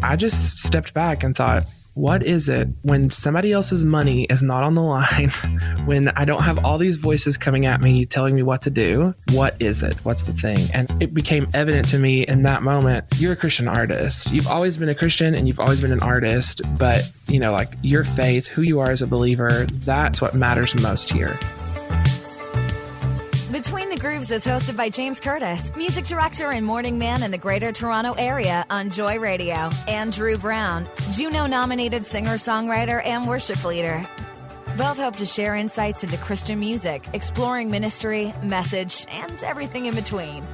I just stepped back and thought, what is it when somebody else's money is not on the line, when I don't have all these voices coming at me telling me what to do? What is it? What's the thing? And it became evident to me in that moment, you're a Christian artist. You've always been a Christian and you've always been an artist, but you know, like your faith, who you are as a believer, that's what matters most here. Between the Grooves is hosted by James Curtis, music director and morning man in the Greater Toronto Area on Joy Radio, and Drew Brown, Juno-nominated singer-songwriter and worship leader. Both hope to share insights into Christian music, exploring ministry, message, and everything in between.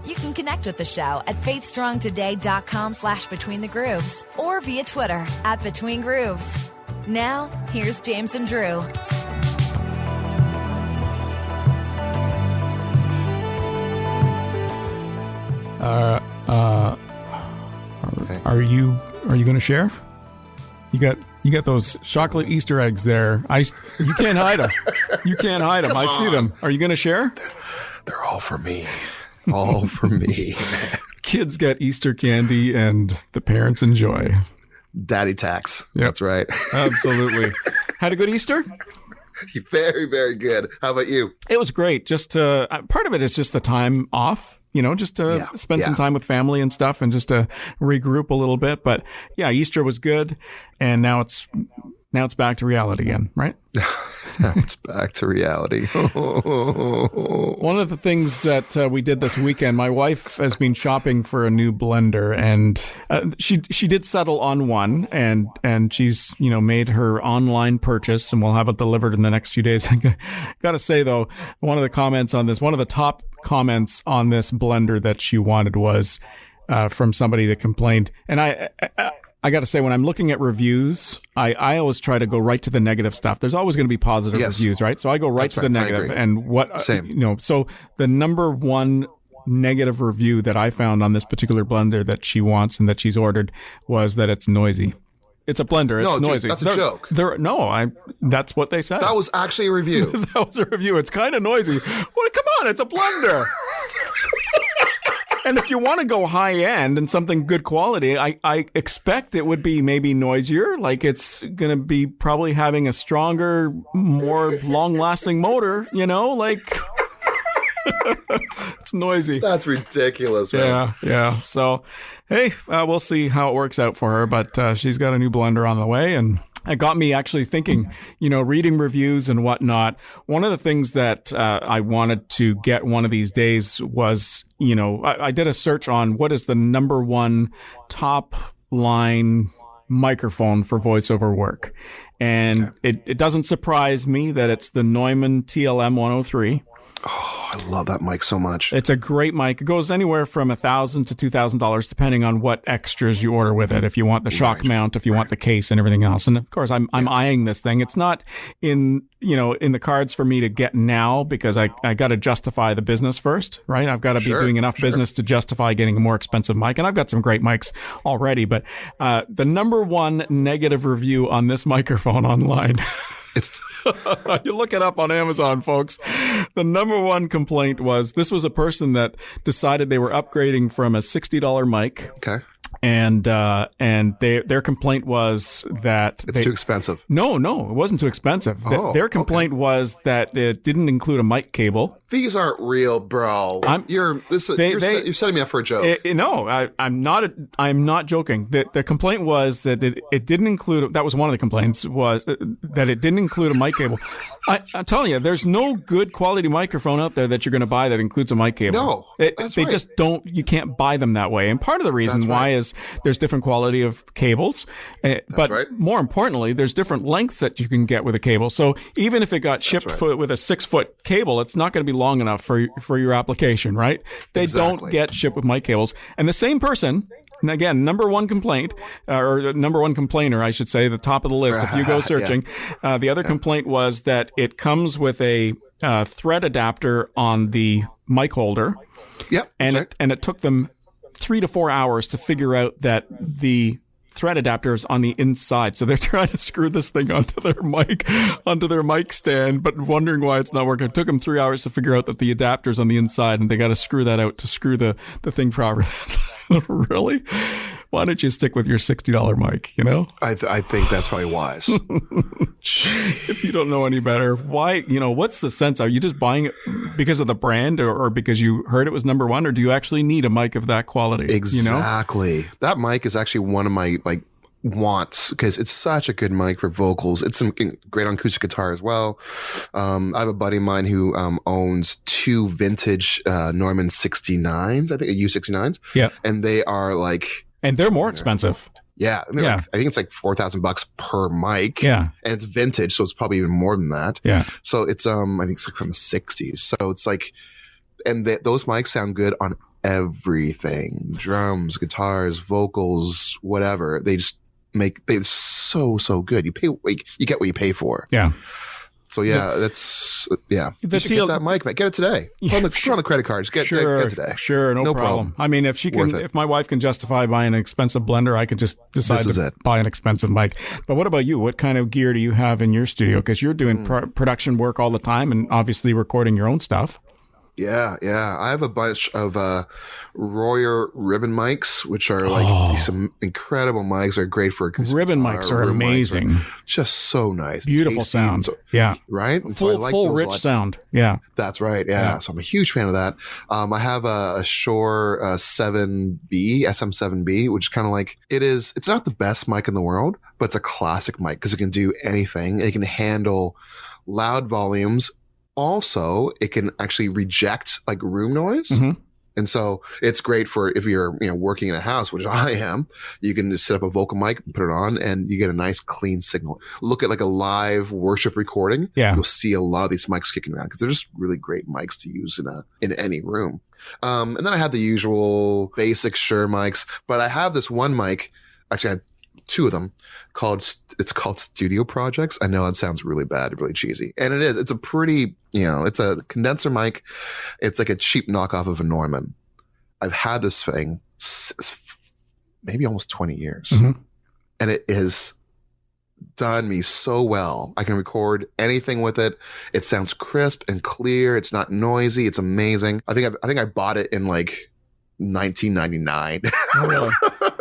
You can connect with the show at faithstrongtoday.com/betweenthegrooves or via Twitter @betweengrooves. Now, here's James and Drew. Are you going to share? You got those chocolate Easter eggs there. You can't hide them. You can't hide them. I see them. Are you going to share? They're all for me. All for me. Kids get Easter candy and the parents enjoy. Daddy tax. Yep. That's right. Absolutely. Had a good Easter? Very, very good. How about you? It was great. Just part of it is just the time off. You know, just to spend some time with family and stuff and just to regroup a little bit. But yeah, Easter was good. And now it's back to reality again, right? Now it's back to reality. One of the things that we did this weekend, my wife has been shopping for a new blender, and she did settle on one, and she's made her online purchase, and we'll have it delivered in the next few days. I gotta say though, one of the top comments on this blender that she wanted was from somebody that complained, and I got to say, when I'm looking at reviews, I always try to go right to the negative stuff. There's always going to be positive reviews, right? So I go right to the negative. And what, Same. So the number one negative review that I found on this particular blender that she wants and that she's ordered was that it's noisy. It's a blender. It's noisy. Dude, that's a joke. That's what they said. That was actually a review. That was a review. It's kind of noisy. Well, come on, it's a blender. And if you want to go high end and something good quality, I expect it would be maybe noisier. Like it's going to be probably having a stronger, more long lasting motor, like it's noisy. That's ridiculous, man. Yeah. So, hey, we'll see how it works out for her. But she's got a new blender on the way, and it got me actually thinking, reading reviews and whatnot. One of the things that I wanted to get one of these days was, I did a search on what is the number one top line microphone for voiceover work. And it doesn't surprise me that it's the Neumann TLM 103. Oh, I love that mic so much. It's a great mic. It goes anywhere from $1,000 to $2,000 depending on what extras you order with it. If you want the shock mount, if you want the case and everything else. And of course, I'm eyeing this thing. It's not in the cards for me to get now because I got to justify the business first, right? I've got to be doing enough business to justify getting a more expensive mic. And I've got some great mics already. But the number one negative review on this microphone online you look it up on Amazon, folks. The number one complaint was this was a person that decided they were upgrading from a $60 mic. Okay. And their complaint was that it's too expensive. No, it wasn't too expensive. Their complaint was that it didn't include a mic cable. These aren't real, bro. You're setting me up for a joke. I'm not joking. The complaint was that it didn't include. That was one of the complaints was that it didn't include a mic cable. I'm telling you, there's no good quality microphone out there that you're going to buy that includes a mic cable. No, they just don't. You can't buy them that way. And part of the reason why is there's different quality of cables, but more importantly, there's different lengths that you can get with a cable. So even if it got shipped with a 6-foot cable, it's not going to be long enough for your application, right? They don't get shipped with mic cables. And the same person, and again, number one complaint, or number one complainer, I should say, the top of the list, if you go searching, the other complaint was that it comes with a thread adapter on the mic holder. Yep. And it took them 3 to 4 hours to figure out that the thread adapter is on the inside. So they're trying to screw this thing onto their mic stand, but wondering why it's not working. It took them 3 hours to figure out that the adapter's on the inside, and they got to screw that out to screw the thing properly. Really? Why don't you stick with your $60 mic, you know? I think that's probably wise. If you don't know any better, why, what's the sense? Are you just buying it because of the brand or because you heard it was number one, or do you actually need a mic of that quality? Exactly. That mic is actually one of my wants, because it's such a good mic for vocals. It's some great on acoustic guitar as well. I have a buddy of mine who owns 2 vintage Neumann 69s, I think U69s. Yeah. And they are and they're more expensive. Yeah. I think it's $4,000 per mic. Yeah. And it's vintage, so it's probably even more than that. Yeah. So it's I think it's from the 60s. So it's and those mics sound good on everything. Drums, guitars, vocals, whatever. They're so good. You get what you pay for. Yeah. So you should get that mic, man. Get it today. Put on the credit card. Just get it today. Sure, no problem. I mean, if my wife can justify buying an expensive blender, I can just decide to buy an expensive mic. But what about you? What kind of gear do you have in your studio? Because you're doing production work all the time and obviously recording your own stuff. Yeah. I have a bunch of Royer ribbon mics, which are some incredible mics. They're great for acoustic ribbon guitar. Mics are amazing. Mics are just so nice. Beautiful tasty, sound. Yeah. Right? And full, so I like full those rich sound. Yeah. That's right. Yeah. So I'm a huge fan of that. I have a Shure SM7B, which is kind of it's not the best mic in the world, but it's a classic mic because it can do anything. It can handle loud volumes. Also, it can actually reject room noise. Mm-hmm. And so it's great for if you're, working in a house, which I am, you can just set up a vocal mic and put it on and you get a nice clean signal. Look at a live worship recording. Yeah. You'll see a lot of these mics kicking around because they're just really great mics to use in any room. And then I have the usual basic Shure mics, but I have this one mic. Actually, I had 2 of them it's called Studio Projects. I know it sounds really bad, really cheesy. And it is. It's a pretty, it's a condenser mic. It's like a cheap knockoff of a Neumann. I've had this thing maybe almost 20 years. Mm-hmm. And it has done me so well. I can record anything with it. It sounds crisp and clear. It's not noisy. It's amazing. I think I bought it in 1999. Oh, really?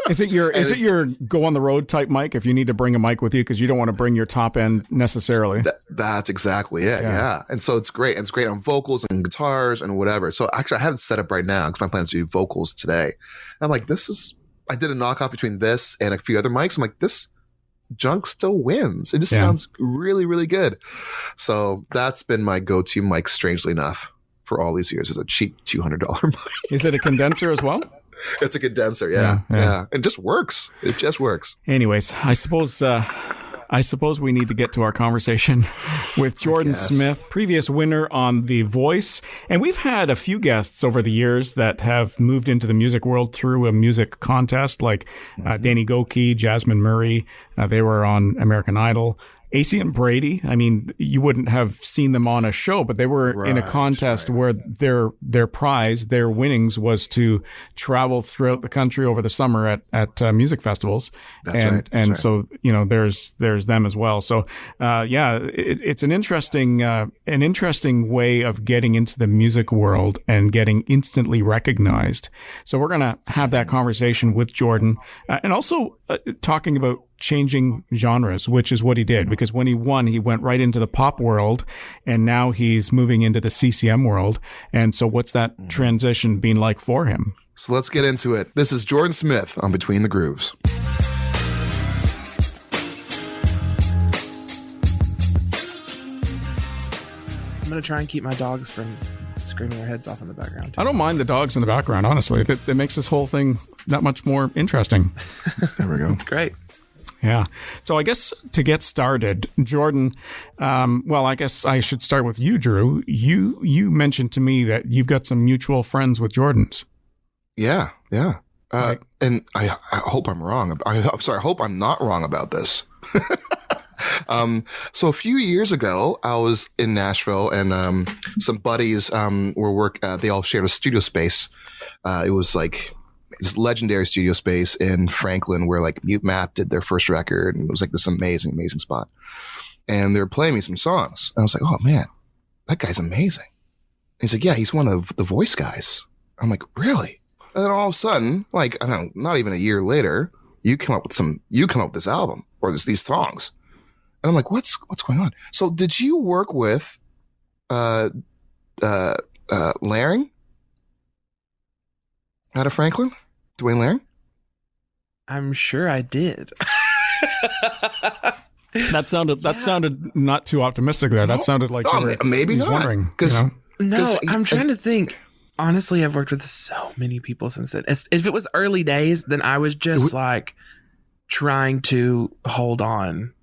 Is it your go on the road type mic if you need to bring a mic with you because you don't want to bring your top end necessarily? That's exactly it. Yeah. And so it's great. And it's great on vocals and guitars and whatever. So actually I have it set up right now because my plan is to do vocals today. And I'm I did a knockoff between this and a few other mics. I'm this junk still wins. It just sounds really, really good. So that's been my go-to mic, strangely enough, for all these years. Is a cheap $200 mic. Is it a condenser as well? It's a condenser, yeah. It just works. It just works. Anyways, I suppose we need to get to our conversation with Jordan Smith, previous winner on The Voice. And we've had a few guests over the years that have moved into the music world through a music contest, like Danny Goki, Jasmine Murray. They were on American Idol. AC and Brady, I mean, you wouldn't have seen them on a show, but they were in a contest where their prize, their winnings was to travel throughout the country over the summer at music festivals. So, there's them as well. So, it's an interesting way of getting into the music world and getting instantly recognized. So we're going to have that conversation with Jordan and also talking about changing genres, which is what he did, because when he won, he went right into the pop world and now he's moving into the CCM world. And so what's that transition been like for him? So let's get into it. This is Jordan Smith on Between the Grooves. I'm going to try and keep my dogs from screaming their heads off in the background. I don't mind the dogs in the background, honestly. It makes this whole thing that much more interesting. There we go. It's great. Yeah. So I guess to get started, Jordan, I guess I should start with you, Drew. You mentioned to me that you've got some mutual friends with Jordan's. Yeah. And I hope I'm wrong. I'm sorry. I hope I'm not wrong about this. So a few years ago, I was in Nashville and some buddies they all shared a studio space. It was this legendary studio space in Franklin where Mute Math did their first record, and it was this amazing, amazing spot. And they were playing me some songs. And I was like, oh man, that guy's amazing. And he's like, yeah, he's one of the Voice guys. I'm like, really? And then all of a sudden, like, I don't know, not even a year later, you come up with this album or these songs. And I'm like, what's going on? So did you work with, Laring out of Franklin? Dwayne Laring? I'm sure I did. That sounded not too optimistic there. That sounded like maybe not. Wondering, No, I'm trying to think. Honestly, I've worked with so many people since then. If it was early days, then I was just like trying to hold on.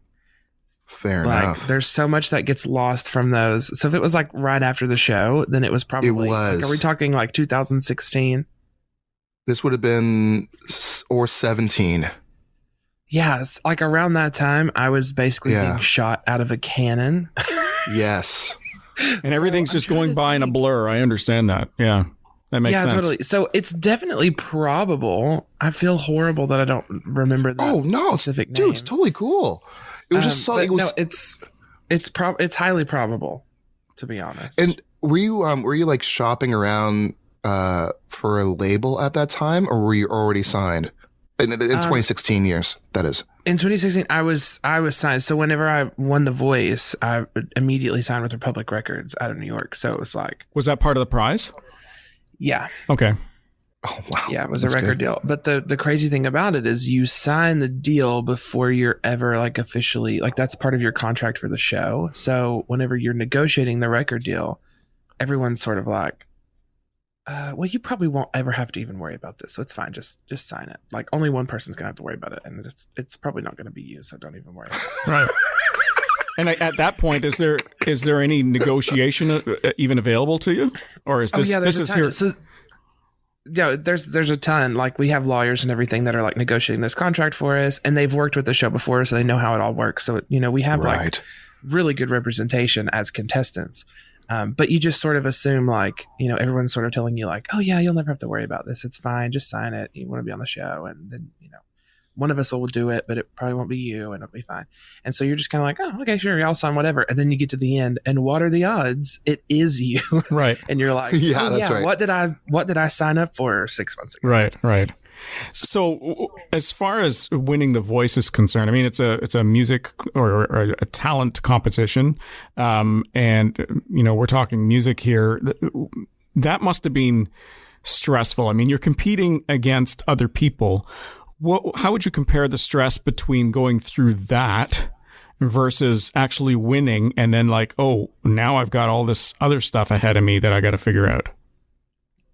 Fair enough. There's so much that gets lost from those. So if it was like right after the show, then it was probably. It was. Like, are we talking like 2016? This would have been or 17. Yes, like around that time, I was basically being shot out of a cannon. Yes. And everything's just going by in a blur. I understand that. Yeah. That makes sense. Yeah, totally. So it's definitely probable. I feel horrible that I don't remember that specific name. Dude, it's totally cool. It was just so it's highly probable, to be honest. And were you like shopping around for a label at that time, or were you already signed? In 2016 years, that is. In 2016, I was signed. So whenever I won The Voice, I immediately signed with Republic Records out of New York. So it was like... Was that part of the prize? Yeah. Okay. Oh, wow. Yeah, it was a record deal. But the crazy thing about it is you sign the deal before you're ever like officially... Like that's part of your contract for the show. So whenever you're negotiating the record deal, everyone's sort of like... well, you probably won't ever have to even worry about this, so it's fine. Just sign it. Like only one person's gonna have to worry about it, and it's probably not gonna be you, so don't even worry about it. Right. And at that point, is there any negotiation even available to you, or is this there's this is here? So, yeah, there's a ton. Like we have lawyers and everything that are like negotiating this contract for us, and they've worked with the show before, so they know how it all works. So we have like really good representation as contestants. But you just sort of assume like, everyone's sort of telling you like, oh yeah, you'll never have to worry about this. It's fine. Just sign it. You want to be on the show. And then, one of us will do it, but it probably won't be you and it'll be fine. And so you're just kind of like, oh, okay, sure. I'll sign whatever. And then you get to the end and what are the odds? It is you. Right. And you're like, that's right. What did I sign up for 6 months ago? Right. So as far as winning The Voice is concerned, I mean, it's a music or a talent competition. And, we're talking music here. That must have been stressful. I mean, you're competing against other people. How would you compare the stress between going through that versus actually winning and then like, oh, now I've got all this other stuff ahead of me that I got to figure out?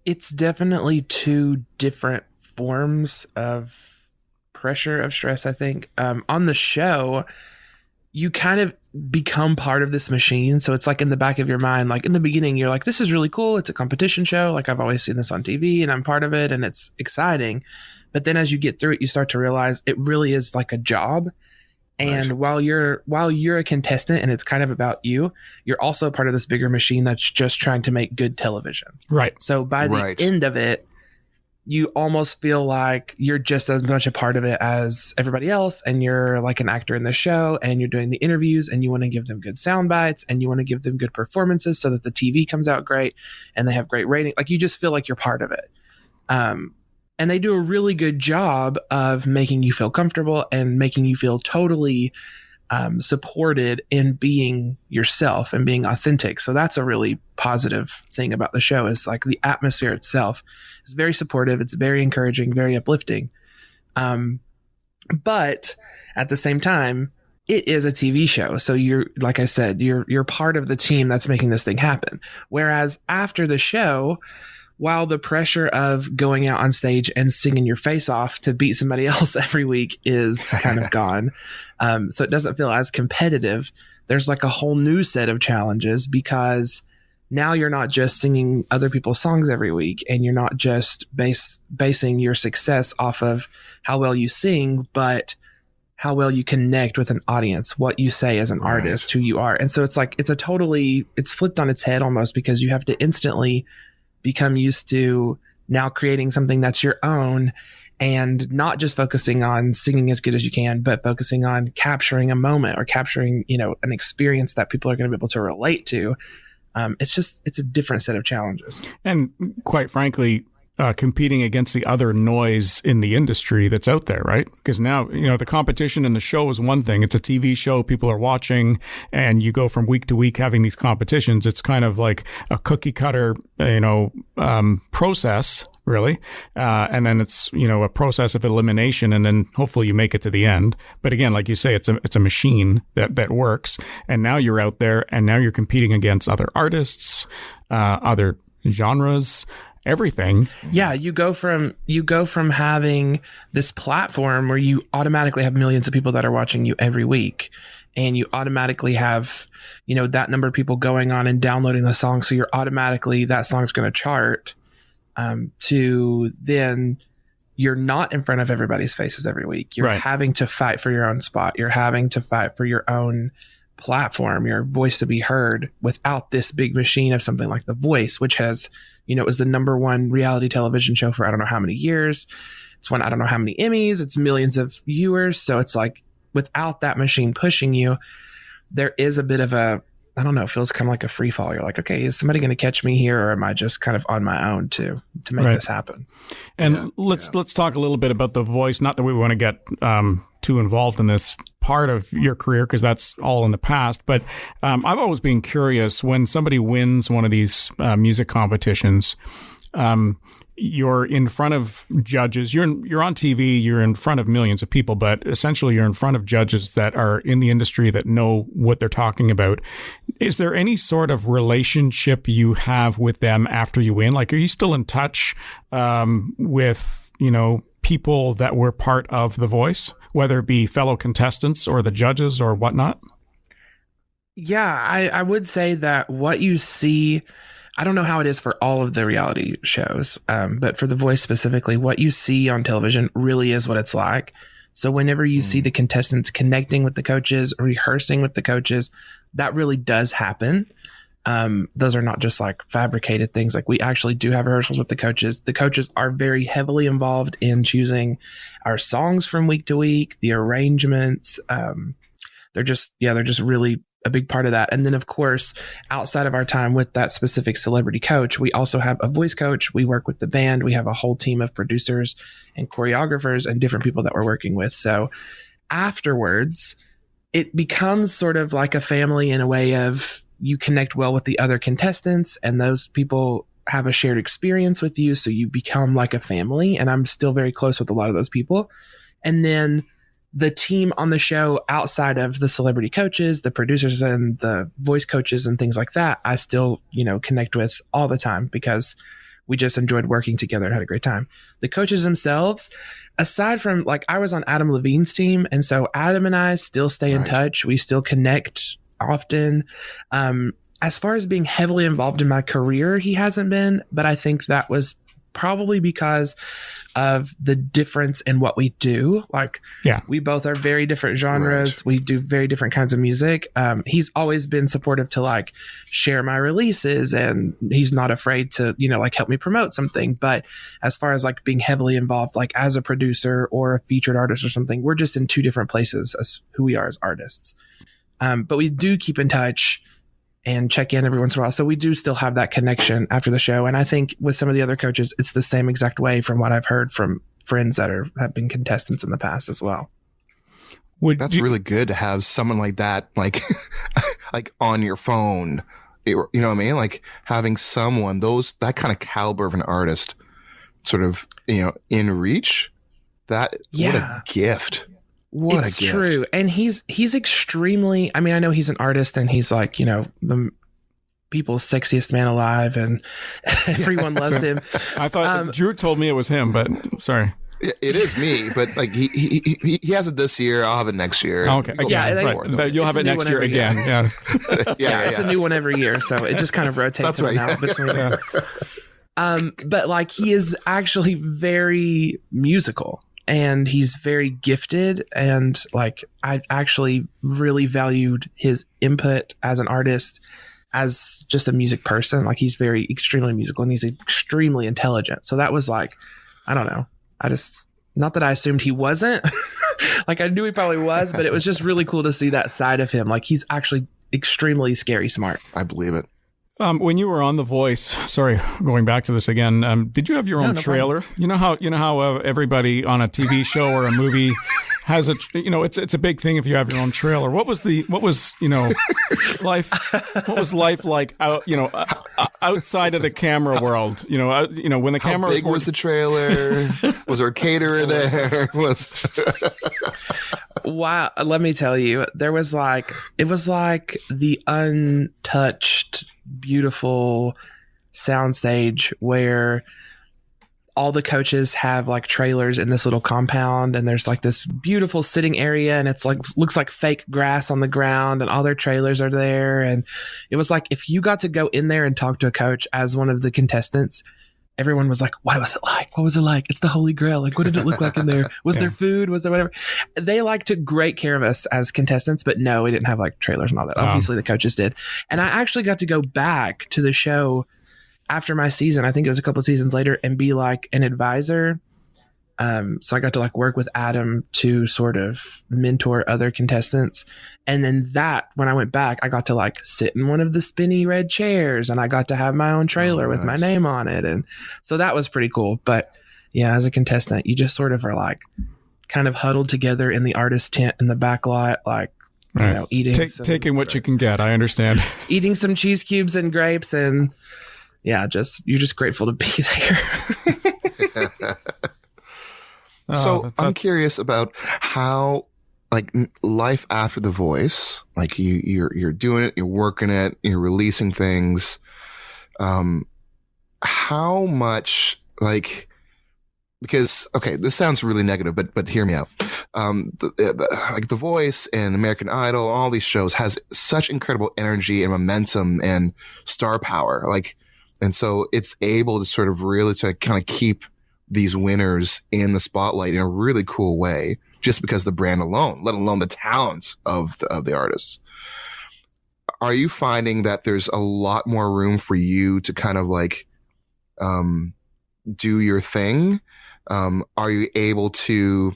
It's definitely two different forms of pressure, of stress, I think. On the show, you kind of become part of this machine. So it's like in the back of your mind, like in the beginning, you're like, this is really cool. It's a competition show. Like I've always seen this on TV and I'm part of it and it's exciting. But then as you get through it, you start to realize it really is like a job. And while you're a contestant and it's kind of about you, you're also part of this bigger machine that's just trying to make good television. Right. So by the end of it, you almost feel like you're just as much a part of it as everybody else. And you're like an actor in the show and you're doing the interviews and you want to give them good sound bites and you want to give them good performances so that the TV comes out great and they have great rating. Like you just feel like you're part of it. And they do a really good job of making you feel comfortable and making you feel totally supported in being yourself and being authentic. So that's a really positive thing about the show is like the atmosphere itself is very supportive. It's very encouraging, very uplifting. But at the same time, it is a TV show. So you're, like I said, you're part of the team that's making this thing happen. Whereas after the show, while the pressure of going out on stage and singing your face off to beat somebody else every week is kind of gone. So it doesn't feel as competitive. There's like a whole new set of challenges because now you're not just singing other people's songs every week and you're not just basing your success off of how well you sing, but how well you connect with an audience, what you say as an artist, who you are. And so it's like, it's flipped on its head almost because you have to instantly become used to now creating something that's your own and not just focusing on singing as good as you can, but focusing on capturing a moment or capturing, an experience that people are going to be able to relate to. It's a different set of challenges. And quite frankly, competing against the other noise in the industry that's out there, right? Because now, the competition in the show is one thing. It's a TV show people are watching, and you go from week to week having these competitions. It's kind of like a cookie cutter, process, really. And then it's, a process of elimination, and then hopefully you make it to the end. But again, like you say, it's a machine that works. And now you're out there, and now you're competing against other artists, other genres, everything. Yeah, you go from having this platform where you automatically have millions of people that are watching you every week, and you automatically have, that number of people going on and downloading the song, so you're automatically, that song's going to chart, to then you're not in front of everybody's faces every week. You're right. having to fight for your own spot. You're having to fight for your own platform, your voice to be heard, without this big machine of something like The Voice, which has, it was the number one reality television show for I don't know how many years. It's won I don't know how many Emmys. It's millions of viewers. So it's like, without that machine pushing you, there is a bit of a, I don't know, it feels kind of like a free fall. You're like, okay, is somebody going to catch me here, or am I just kind of on my own to make right. this happen? And let's talk a little bit about The Voice. Not that we want to get too involved in this part of your career, because that's all in the past. But I've always been curious, when somebody wins one of these music competitions, you're in front of judges. You're on TV. You're in front of millions of people, but essentially you're in front of judges that are in the industry that know what they're talking about. Is there any sort of relationship you have with them after you win? Like, are you still in touch with people that were part of The Voice, whether it be fellow contestants or the judges or whatnot? Yeah, I would say that what you see, I don't know how it is for all of the reality shows, but for The Voice specifically, what you see on television really is what it's like. So whenever you see the contestants connecting with the coaches, rehearsing with the coaches, that really does happen. Those are not just like fabricated things. Like, we actually do have rehearsals with the coaches. The coaches are very heavily involved in choosing our songs from week to week, the arrangements. They're just really a big part of that. And then, of course, outside of our time with that specific celebrity coach, we also have a voice coach. We work with the band. We have a whole team of producers and choreographers and different people that we're working with. So afterwards, it becomes sort of like a family, in a way of, you connect well with the other contestants, and those people have a shared experience with you. So you become like a family, and I'm still very close with a lot of those people. And then the team on the show, outside of the celebrity coaches, the producers and the voice coaches and things like that, I still, connect with all the time, because we just enjoyed working together and had a great time. The coaches themselves, aside from, like, I was on Adam Levine's team, and so Adam and I still stay in touch. We still connect often. As far as being heavily involved in my career, he hasn't been, but I think that was probably because of the difference in what we do. Like, we both are very different genres. Right. We do very different kinds of music. He's always been supportive to, like, share my releases, and he's not afraid to, help me promote something. But as far as, like, being heavily involved, like as a producer or a featured artist or something, we're just in two different places as who we are as artists. But we do keep in touch and check in every once in a while. So we do still have that connection after the show. And I think with some of the other coaches, it's the same exact way, from what I've heard from friends that have been contestants in the past as well. That's really good to have someone like that, like, like on your phone. You know what I mean? Like, having someone, that kind of caliber of an artist sort of, in reach. What a gift. It's true. And he's extremely, I mean, I know he's an artist, and he's like, the people's sexiest man alive, and everyone loves him. I thought Drew told me it was him, but sorry. It is me, but like he has it this year. I'll have it next year. Okay. Right. You'll have it next year again. Yeah. It's a new one every year. So it just kind of rotates in and out between. But like, he is actually very musical. And he's very gifted, and like, I actually really valued his input as an artist, as just a music person. Like, he's extremely musical, and he's extremely intelligent. So that was like, I don't know. Not that I assumed he wasn't. Like, I knew he probably was, but it was just really cool to see that side of him. Like, he's actually extremely scary smart. I believe it. When you were on The Voice, sorry, going back to this again, did you have your own trailer? Problem. You know how everybody on a TV show or a movie has it's a big thing if you have your own trailer. What was life like outside of the camera world? When the camera How big was the trailer? Was there a caterer there? Wow, let me tell you, it was like the untouched, beautiful soundstage where all the coaches have like trailers in this little compound, and there's like this beautiful sitting area, and it's like looks like fake grass on the ground, and all their trailers are there. And it was like if you got to go in there and talk to a coach as one of the contestants, everyone was like, what was it like? What was it like? It's the Holy Grail. Like, what did it look like in there? Was there food? Was there whatever? They like took great care of us as contestants, but no, we didn't have like trailers and all that. Obviously the coaches did. And I actually got to go back to the show after my season. I think it was a couple of seasons later, and be like an advisor. So I got to like work with Adam to sort of mentor other contestants. And then when I went back, I got to like sit in one of the spinny red chairs, and I got to have my own trailer with my name on it. And so that was pretty cool. But yeah, as a contestant, you just sort of are like kind of huddled together in the artist tent in the back lot, like, eating. Taking what you can get. I understand. Eating some cheese cubes and grapes. And yeah, you're just grateful to be there. So I'm curious about how, like, life after The Voice, like you're doing it, you're working it, you're releasing things. How much, like, because, okay, this sounds really negative, but hear me out. Like The Voice and American Idol, all these shows has such incredible energy and momentum and star power. Like, and so it's able to sort of really kind of keep these winners in the spotlight in a really cool way, just because the brand alone, let alone the talents of the artists. Are you finding that there's a lot more room for you to kind of like, do your thing? Are you able to,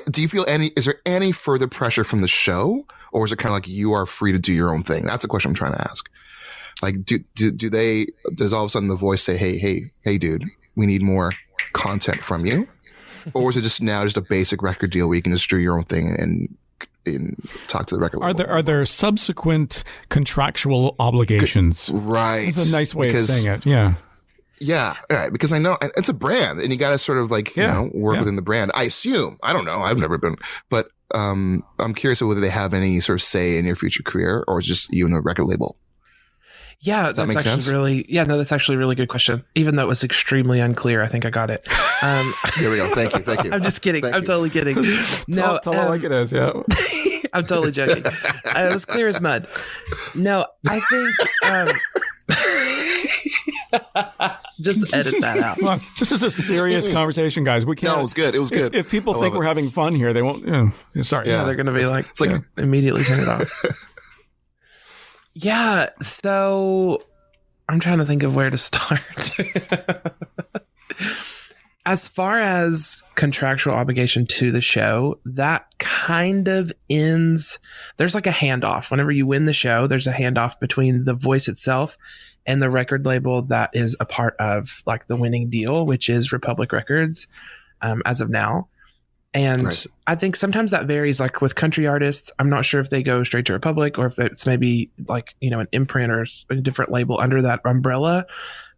do you feel is there any further pressure from the show, or is it kind of like you are free to do your own thing? That's the question I'm trying to ask. Like, does all of a sudden The Voice say, hey, dude, we need more content from you? Or is it just a basic record deal where you can just do your own thing and talk to the record label? Are there subsequent contractual obligations? Right. That's a nice way of saying it. Yeah. Yeah. All right. Because I know it's a brand, and you got to sort of like, work within the brand. I assume. I don't know. I've never been, but I'm curious whether they have any sort of say in your future career, or it's just you and the record label. Yeah, that's actually that's actually a really good question. Even though it was extremely unclear, I think I got it. Here we go. Thank you. I'm just kidding. I'm totally kidding. No, tell it like it is. Yeah, I'm totally joking. It was clear as mud. No, I think just edit that out. Come on. This is a serious conversation, guys. We can't. No, it was good. It was good. If people think we're having fun here, they won't. Sorry. Yeah, they're going to be immediately turn it off. Yeah, so I'm trying to think of where to start. As far as contractual obligation to the show, that kind of ends. There's like a handoff. Whenever you win the show, there's a handoff between The Voice itself and the record label that is a part of like the winning deal, which is Republic Records, as of now. And right. I think sometimes that varies, like with country artists. I'm not sure if they go straight to Republic or if it's maybe like, an imprint or a different label under that umbrella.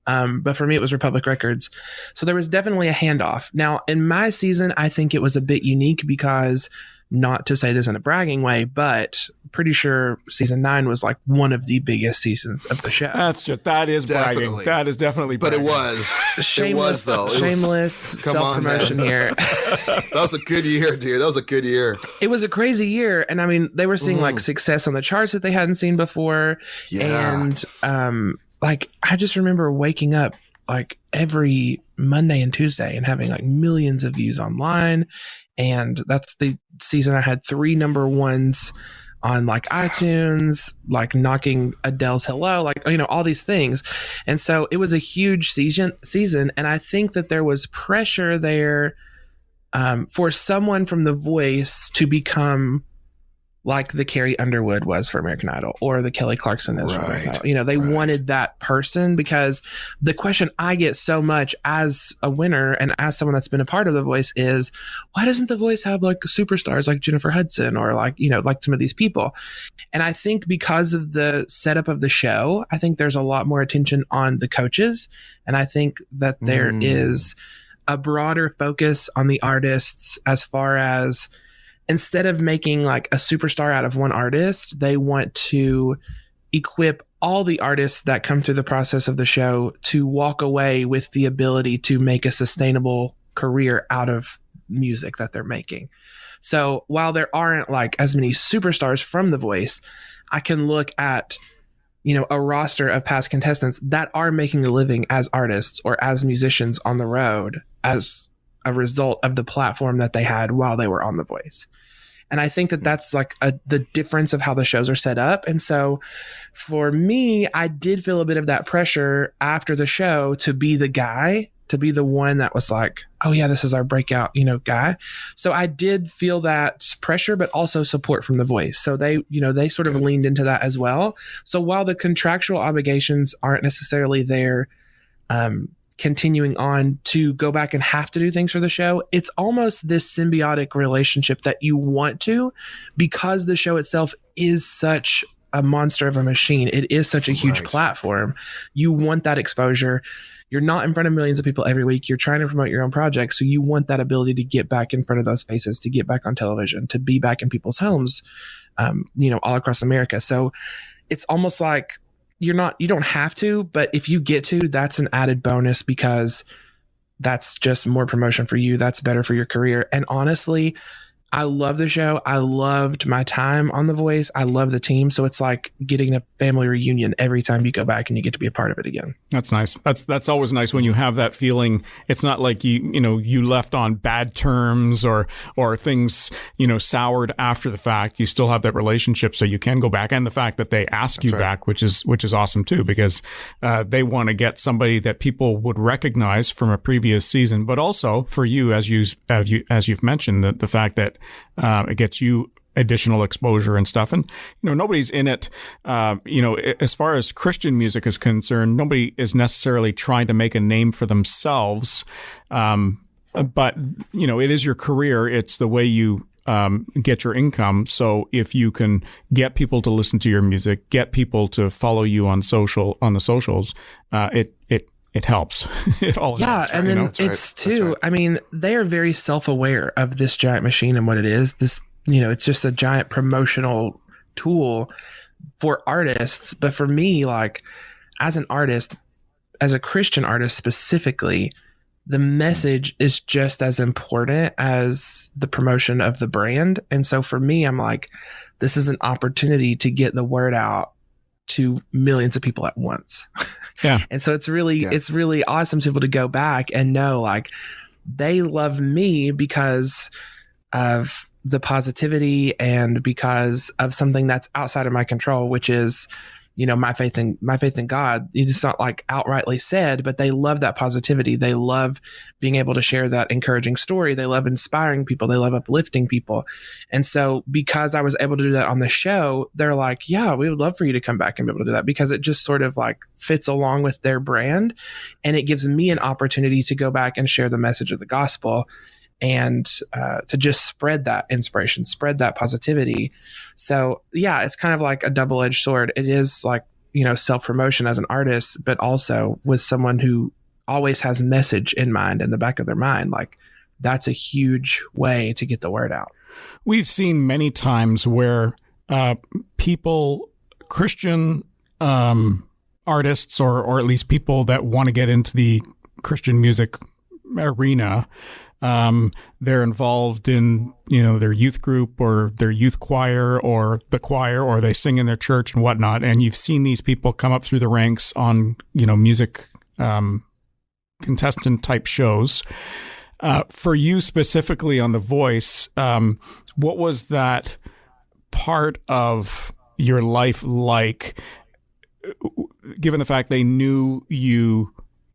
But for me, it was Republic Records. So there was definitely a handoff. Now, in my season, I think it was a bit unique because, not to say this in a bragging way, but pretty sure season 9 was like one of the biggest seasons of the show. That is bragging. That is definitely bragging. But it was. Shameless, it was, though. Shameless self-promotion here. That was a good year, dude. That was a good year. It was a crazy year. And I mean, they were seeing like success on the charts that they hadn't seen before. Yeah. And like, I just remember waking up like every Monday and Tuesday and having like millions of views online. And that's the season I had 3 number ones on like iTunes, like knocking Adele's Hello, like, all these things. And so it was a huge season. And I think that there was pressure there for someone from The Voice to become like the Carrie Underwood was for American Idol or the Kelly Clarkson is for American Idol. You know, they wanted that person, because the question I get so much as a winner and as someone that's been a part of The Voice is, why doesn't The Voice have like superstars like Jennifer Hudson or like, you know, like some of these people? And I think because of the setup of the show, I think there's a lot more attention on the coaches. And I think that there is a broader focus on the artists, as far as, instead of making like a superstar out of one artist, they want to equip all the artists that come through the process of the show to walk away with the ability to make a sustainable career out of music that they're making. So while there aren't like as many superstars from The Voice, I can look at, you know, a roster of past contestants that are making a living as artists or as musicians on the road as a result of the platform that they had while they were on The Voice. And I think that that's like the difference of how the shows are set up. And so for me, I did feel a bit of that pressure after the show to be the guy, to be the one that was like, oh yeah, this is our breakout, you know, guy. So I did feel that pressure, but also support from The Voice. So they, you know, they sort of leaned into that as well. So while the contractual obligations aren't necessarily there, continuing on to go back and have to do things for the show, it's almost this symbiotic relationship that you want to, because the show itself is such a monster of a machine. It is such a huge platform. You want that exposure. You're not in front of millions of people every week. You're trying to promote your own project. So you want that ability to get back in front of those faces, to get back on television, to be back in people's homes, you know, all across America. So it's almost like, you don't have to, but if you get to, that's an added bonus, because that's just more promotion for you. That's better for your career. And honestly, I love the show. I loved my time on The Voice. I love the team. So it's like getting a family reunion every time you go back and you get to be a part of it again. That's nice. That's always nice when you have that feeling. It's not like you left on bad terms or things, soured after the fact. You still have that relationship, so you can go back. And the fact that they ask you back, which is awesome too, because they want to get somebody that people would recognize from a previous season, but also for you, as you've mentioned, the fact that it gets you additional exposure and stuff. And, nobody's in it, as far as Christian music is concerned, nobody is necessarily trying to make a name for themselves. But, it is your career. It's the way you get your income. So if you can get people to listen to your music, get people to follow you on the socials, it helps. It all helps. Yeah, and then it's too, I mean, they are very self-aware of this giant machine and what it is. This, it's just a giant promotional tool for artists. But for me, like, as an artist, as a Christian artist specifically, the message is just as important as the promotion of the brand. And so for me, I'm like, this is an opportunity to get the word out to millions of people at once. Yeah. And so it's really awesome to be able to go back and know, like, they love me because of the positivity and because of something that's outside of my control, which is, my faith in God. It's not like outrightly said, but they love that positivity. They love being able to share that encouraging story. They love inspiring people. They love uplifting people. And so because I was able to do that on the show, they're like, yeah, we would love for you to come back and be able to do that, because it just sort of like fits along with their brand. And it gives me an opportunity to go back and share the message of the gospel and to just spread that inspiration, spread that positivity. So yeah, it's kind of like a double-edged sword. It is like, self-promotion as an artist, but also with someone who always has message in mind, in the back of their mind. Like, that's a huge way to get the word out. We've seen many times where Christian artists, or at least people that want to get into the Christian music arena, they're involved in, their youth group or their youth choir or the choir, or they sing in their church and whatnot. And you've seen these people come up through the ranks on, music contestant type shows. For you specifically on The Voice, what was that part of your life like, given the fact they knew you,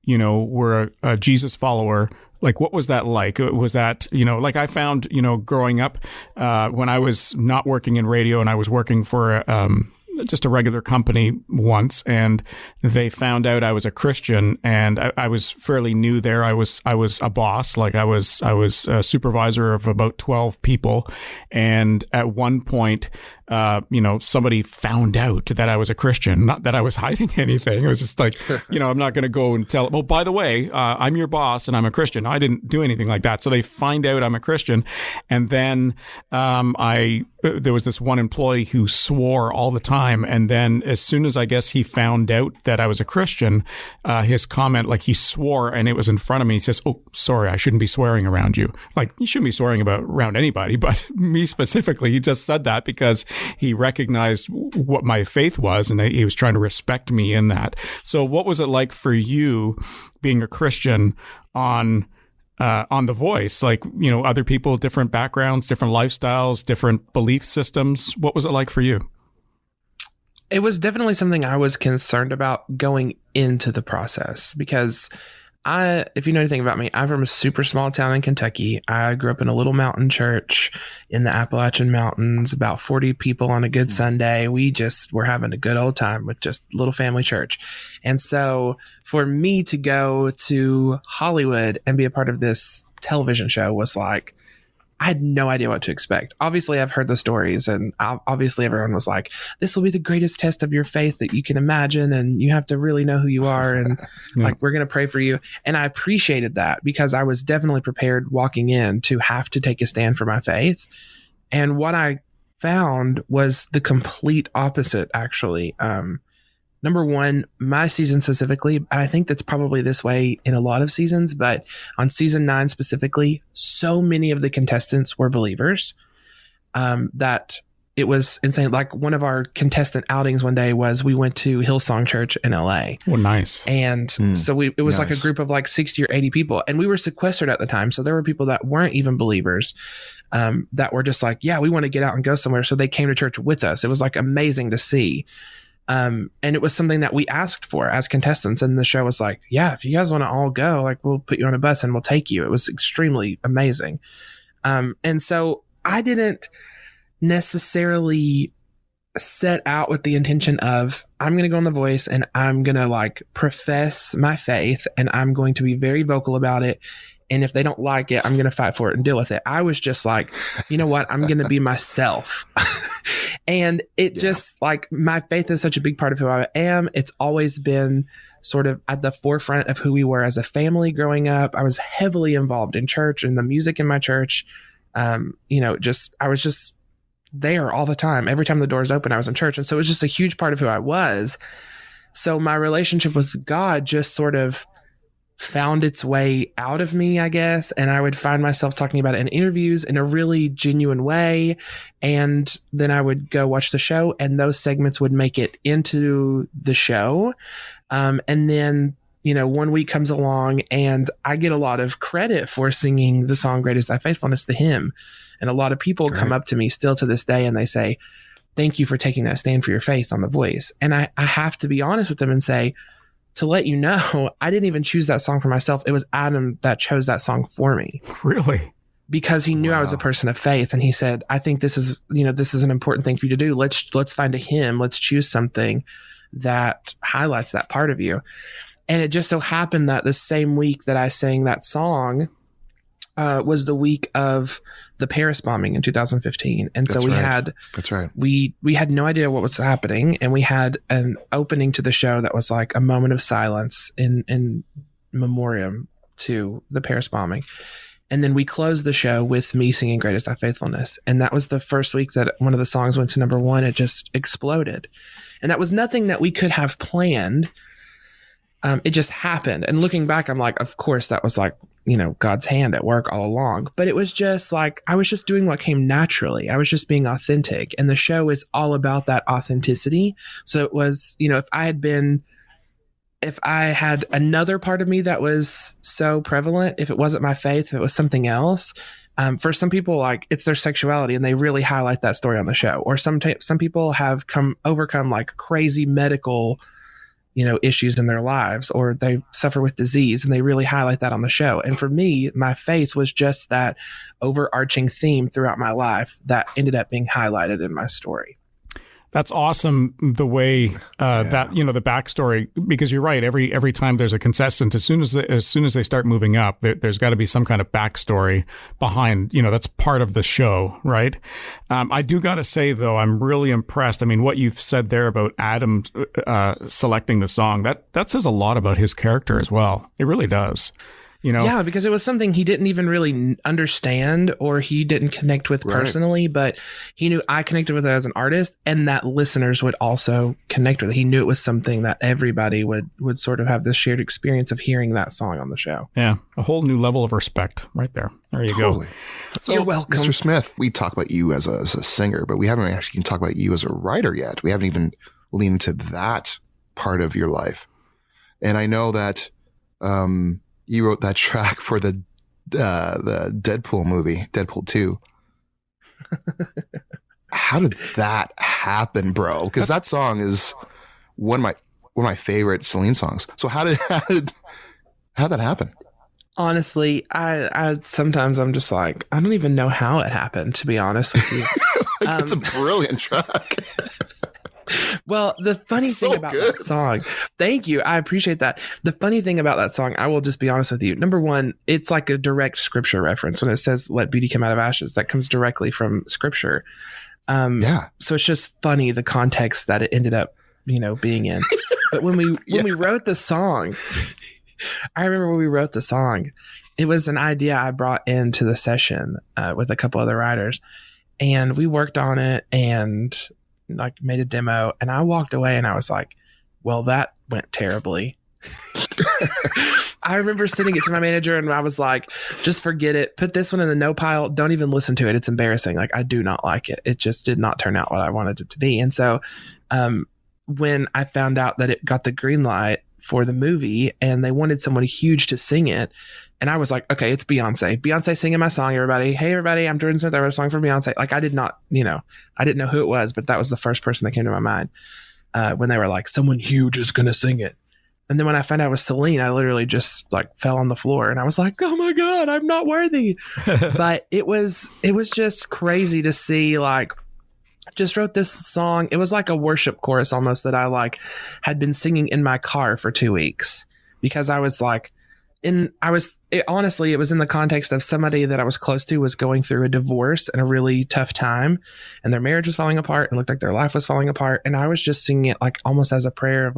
were a Jesus follower? Like, what was that like? Was that, like I found, growing up, when I was not working in radio and I was working for just a regular company once, and they found out I was a Christian, and I was fairly new there. I was a boss, like I was a supervisor of about 12 people. And at one point, somebody found out that I was a Christian, not that I was hiding anything. It was just like, I'm not going to go and tell, well, by the way, I'm your boss and I'm a Christian. I didn't do anything like that. So they find out I'm a Christian. And then, there was this one employee who swore all the time. And then as soon as I guess he found out that I was a Christian, his comment, like he swore and it was in front of me. He says, "Oh, sorry, I shouldn't be swearing around you." Like, you shouldn't be swearing around anybody, but me specifically. He just said that because he recognized what my faith was, and he was trying to respect me in that. So what was it like for you being a Christian on The Voice? Like, other people, different backgrounds, different lifestyles, different belief systems. What was it like for you? It was definitely something I was concerned about going into the process, because if you know anything about me, I'm from a super small town in Kentucky. I grew up in a little mountain church in the Appalachian Mountains, about 40 people on a good Sunday. We just were having a good old time with just little family church. And so for me to go to Hollywood and be a part of this television show was like, I had no idea what to expect. Obviously, I've heard the stories, and obviously everyone was like, this will be the greatest test of your faith that you can imagine, and you have to really know who you are, and like, we're going to pray for you. And I appreciated that, because I was definitely prepared walking in to have to take a stand for my faith. And what I found was the complete opposite, actually. Number one, my season specifically, and I think that's probably this way in a lot of seasons, but on season 9 specifically, so many of the contestants were believers that it was insane. Like, one of our contestant outings one day was we went to Hillsong Church in LA. Oh, nice. And so it was like a group of like 60 or 80 people, and we were sequestered at the time. So there were people that weren't even believers that were just like, yeah, we want to get out and go somewhere. So they came to church with us. It was like amazing to see. And it was something that we asked for as contestants. And the show was like, yeah, if you guys want to all go, like, we'll put you on a bus and we'll take you. It was extremely amazing. And so I didn't necessarily set out with the intention of, I'm going to go on The Voice and I'm going to like profess my faith, and I'm going to be very vocal about it. And if they don't like it, I'm going to fight for it and deal with it. I was just like, you know what? I'm going to be myself. And it just like, my faith is such a big part of who I am. It's always been sort of at the forefront of who we were as a family growing up. I was heavily involved in church and the music in my church. I was just there all the time. Every time the doors open, I was in church. And so it was just a huge part of who I was. So my relationship with God just sort of found its way out of me, I guess. And I would find myself talking about it in interviews in a really genuine way. And then I would go watch the show, and those segments would make it into the show. And then, 1 week comes along and I get a lot of credit for singing the song Great Is Thy Faithfulness, the hymn. And a lot of people come up to me still to this day and they say, thank you for taking that stand for your faith on The Voice. And I have to be honest with them and say, to let you know, I didn't even choose that song for myself. It was Adam that chose that song for me. Really? Because he knew I was a person of faith, and he said, I think this is an important thing for you to do. Let's find a hymn. Let's choose something that highlights that part of you. And it just so happened that the same week that I sang that song was the week of the Paris bombing in 2015. And so that's right. We had no idea what was happening. And we had an opening to the show that was like a moment of silence in memoriam to the Paris bombing. And then we closed the show with me singing Great Is Thy Faithfulness. And that was the first week that one of the songs went to number 1. It just exploded. And that was nothing that we could have planned. It just happened. And looking back, I'm like, of course, that was like, God's hand at work all along. But it was just like, I was just doing what came naturally. I was just being authentic. And the show is all about that authenticity. So it was, if I had another part of me that was so prevalent, if it wasn't my faith, if it was something else, for some people, like, it's their sexuality and they really highlight that story on the show. Or some people have overcome like crazy medical issues in their lives, or they suffer with disease, and they really highlight that on the show. And for me, my faith was just that overarching theme throughout my life that ended up being highlighted in my story. That's awesome. The way that the backstory, because you're right. Every time there's a contestant, as soon as they start moving up, there's got to be some kind of backstory behind. That's part of the show, right? I do got to say though, I'm really impressed. I mean, what you've said there about Adam selecting the song, that says a lot about his character as well. It really does. Yeah, because it was something he didn't even really understand or he didn't connect with personally, but he knew I connected with it as an artist, and that listeners would also connect with it. He knew it was something that everybody would sort of have this shared experience of hearing that song on the show. Yeah, a whole new level of respect right there. There you go. So, you're welcome. Mr. Smith, we talk about you as a singer, but we haven't actually talked about you as a writer yet. We haven't even leaned into that part of your life. And I know that you wrote that track for the Deadpool movie, Deadpool 2. How did that happen, bro? Because that song is one of my favorite Celine songs. So how did that happen? Honestly, I sometimes I'm just like, I don't even know how it happened, to be honest with you. It's a brilliant track. Well, the funny thing about that song, thank you. I appreciate that. The funny thing about that song, I will just be honest with you. Number one, it's like a direct scripture reference when it says, let beauty come out of ashes. That comes directly from scripture. So it's just funny, the context that it ended up, being in. But when we wrote the song, I remember when we wrote the song, it was an idea I brought into the session with a couple other writers, and we worked on it and made a demo, and I walked away and I was like, well, that went terribly. I remember sending it to my manager and I was like, just forget it. Put this one in the no pile. Don't even listen to it. It's embarrassing. I do not like it. It just did not turn out what I wanted it to be. And so when I found out that it got the green light for the movie and they wanted someone huge to sing it, and I was like, okay, it's Beyonce singing my song, everybody. Hey, everybody, I'm Jordan Smith. I wrote a song for Beyonce. I did not, I didn't know who it was, but that was the first person that came to my mind when they were like, someone huge is going to sing it. And then when I found out it was Celine, I literally just fell on the floor and I was like, oh my God, I'm not worthy. But it was just crazy to see, just wrote this song. It was like a worship chorus almost that I had been singing in my car for 2 weeks because I was honestly, it was in the context of somebody that I was close to was going through a divorce and a really tough time, and their marriage was falling apart and looked like their life was falling apart. And I was just singing it almost as a prayer of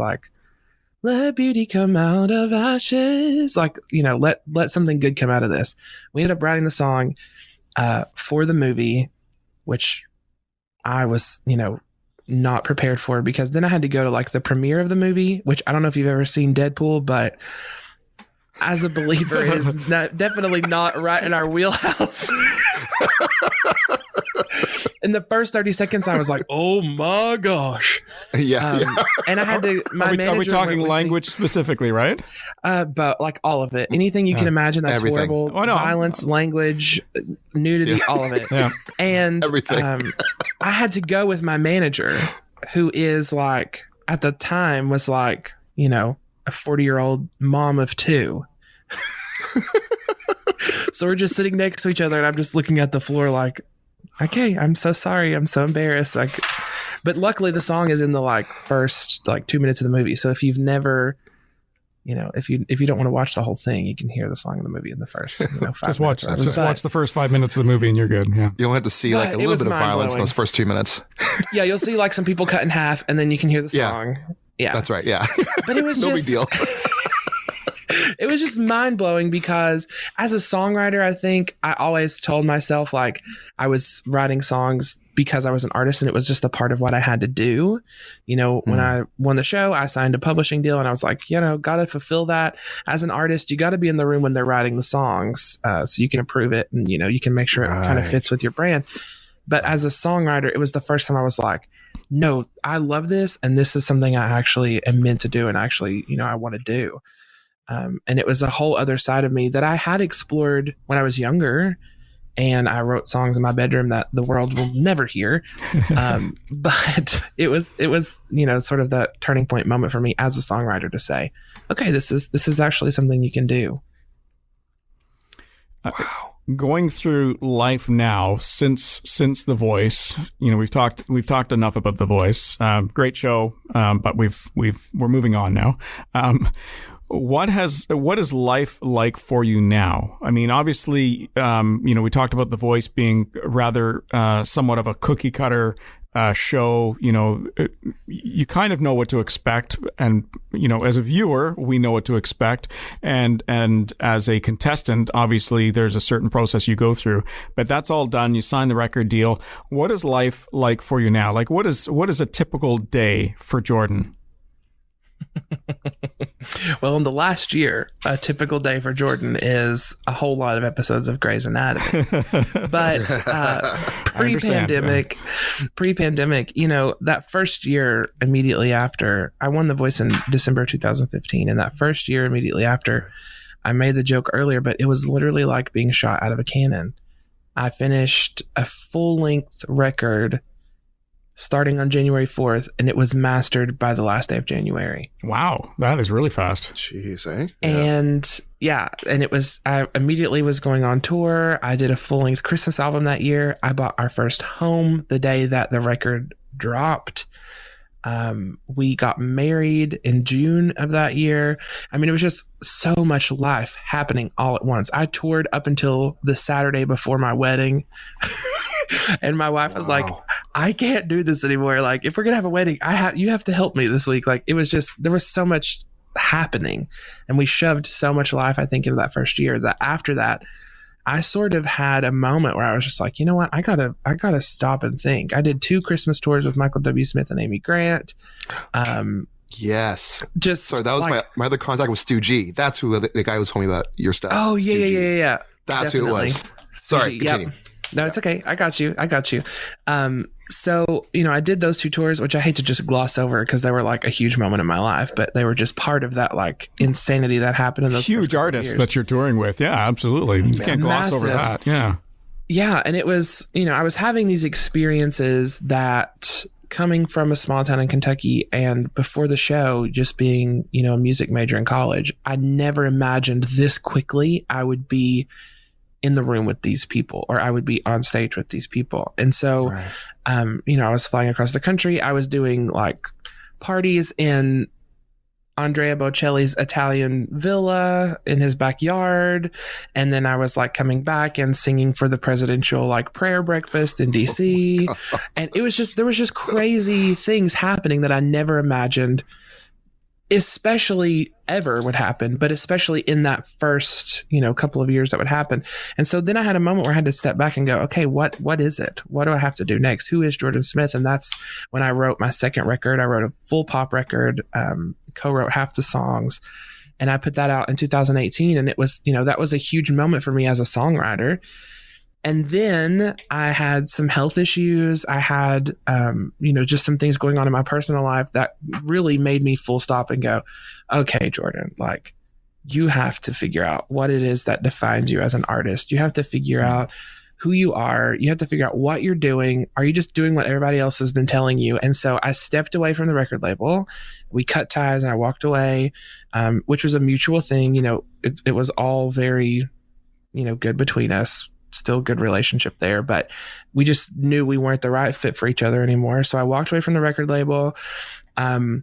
let beauty come out of ashes. Let something good come out of this. We ended up writing the song for the movie, which I was, not prepared for, because then I had to go to the premiere of the movie, which I don't know if you've ever seen Deadpool, but as a believer is definitely not right in our wheelhouse. In the first 30 seconds, I was like, oh my gosh. Yeah. And I had to, Are we talking language specifically, right? But all of it. Anything you can imagine that's everything. horrible. Oh, no. Violence, language, nudity, all of it. Yeah. And everything. I had to go with my manager, who is at the time was a 40-year-old mom of 2. So we're just sitting next to each other and I'm just looking at the floor okay, I'm so sorry. I'm so embarrassed. But luckily the song is in the first 2 minutes of the movie. So if you've never, if you don't want to watch the whole thing, you can hear the song in the movie in the first 5 just watch the first 5 minutes of the movie and you're good. Yeah. You'll have to see a little bit of violence in those first 2 minutes. Yeah. You'll see some people cut in half and then you can hear the song. Yeah. That's right. Yeah. But it was no just, big deal. It was just mind blowing because as a songwriter, I think I always told myself I was writing songs because I was an artist and it was just a part of what I had to do. When I won the show, I signed a publishing deal and I was like, got to fulfill that. As an artist, you got to be in the room when they're writing the songs so you can approve it and, you can make sure it kind of fits with your brand. But as a songwriter, it was the first time I was like, no, I love this. And this is something I actually am meant to do. And actually, I want to do. And it was a whole other side of me that I had explored when I was younger. and I wrote songs in my bedroom that the world will never hear. But it was, sort of that turning point moment for me as a songwriter to say, okay, this is actually something you can do. Wow. Going through life now since The Voice, we've talked enough about The Voice. Great show, but we're moving on now. What is life like for you now? I mean, obviously, we talked about The Voice being rather somewhat of a cookie cutter show. You kind of know what to expect, and as a viewer, we know what to expect, and as a contestant, obviously, there's a certain process you go through. But that's all done. You sign the record deal. What is life like for you now? Like, what is a typical day for Jordan? Well, in the last year, a typical day for Jordan is a whole lot of episodes of Grey's Anatomy. But pre-pandemic, that first year immediately after, I won The Voice in December 2015. And that first year immediately after, I made the joke earlier, but it was literally like being shot out of a cannon. I finished a full-length record starting on January 4th, and it was mastered by the last day of January. Wow, that is really fast. Jeez, eh? Yeah. And I immediately was going on tour. I did a full-length Christmas album that year. I bought our first home the day that the record dropped. We got married in June of that year. I mean, it was just so much life happening all at once. I toured up until the Saturday before my wedding. And my wife was like, I can't do this anymore. Like, if we're going to have a wedding, you have to help me this week. Like, it was just, there was so much happening, and we shoved so much life, I think, into that first year, that after that, I sort of had a moment where I was just like, you know what? I gotta stop and think. I did 2 Christmas tours with Michael W. Smith and Amy Grant. Yes. Sorry, that was my other contact was Stu G. That's who the guy was telling me about your stuff. Oh, yeah. That's definitely who it was. Sorry, continue. Yep. No, it's okay. I got you. So, I did those 2 tours, which I hate to just gloss over because they were like a huge moment in my life, but they were just part of that like insanity that happened in those huge artists that you're touring with. Yeah, absolutely. You can't gloss over that. Yeah. Yeah. And it was, I was having these experiences that, coming from a small town in Kentucky and before the show, just being, a music major in college, I never imagined this quickly I would be in the room with these people, or I would be on stage with these people. And so, right. I was flying across the country. I was doing like parties in Andrea Bocelli's Italian villa in his backyard. And then I was like coming back and singing for the presidential like prayer breakfast in DC. And there was just crazy things happening that I never imagined, especially ever would happen, but especially in that first, couple of years that would happen. And so then I had a moment where I had to step back and go, okay, what is it? What do I have to do next? Who is Jordan Smith? And that's when I wrote my second record. I wrote a full pop record, co-wrote half the songs, and I put that out in 2018. And it was, that was a huge moment for me as a songwriter. And then I had some health issues. I had, just some things going on in my personal life that really made me full stop and go, okay, Jordan, like, you have to figure out what it is that defines you as an artist. You have to figure out who you are. You have to figure out what you're doing. Are you just doing what everybody else has been telling you? And so I stepped away from the record label. We cut ties and I walked away, which was a mutual thing. It was all very, good between us. Still good relationship there, but we just knew we weren't the right fit for each other anymore. So I walked away from the record label. I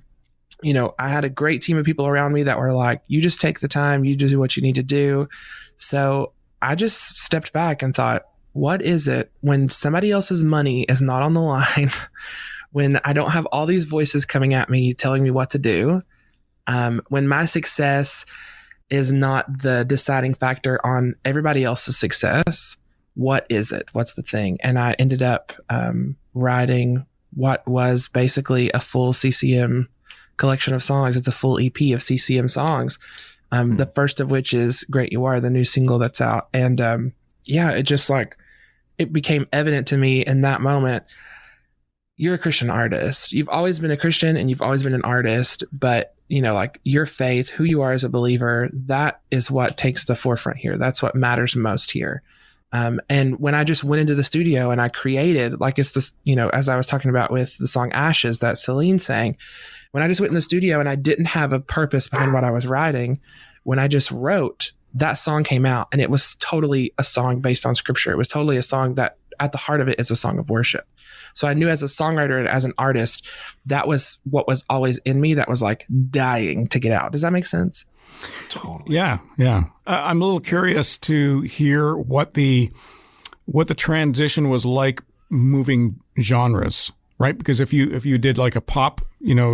had a great team of people around me that were like, you just take the time, you do what you need to do. So I just stepped back and thought, what is it when somebody else's money is not on the line, when I don't have all these voices coming at me telling me what to do, when my success is not the deciding factor on everybody else's success? What is it? What's the thing? And I ended up writing what was basically a full CCM collection of songs. It's a full EP of CCM songs. The first of which is Great You Are, the new single that's out. And it just it became evident to me in that moment, you're a Christian artist. You've always been a Christian and you've always been an artist, but your faith, who you are as a believer, that is what takes the forefront here. That's what matters most here. And when I just went into the studio and I created, like it's this, as I was talking about with the song Ashes that Celine sang, when I just went in the studio and I didn't have a purpose behind what I was writing, when I just wrote, that song came out and it was totally a song based on scripture. It was totally a song that at the heart of it is a song of worship. So I knew as a songwriter and as an artist, that was what was always in me that was like dying to get out. Does that make sense? Totally. Yeah. I'm a little curious to hear what the transition was like moving genres, right? Because if you did like a pop,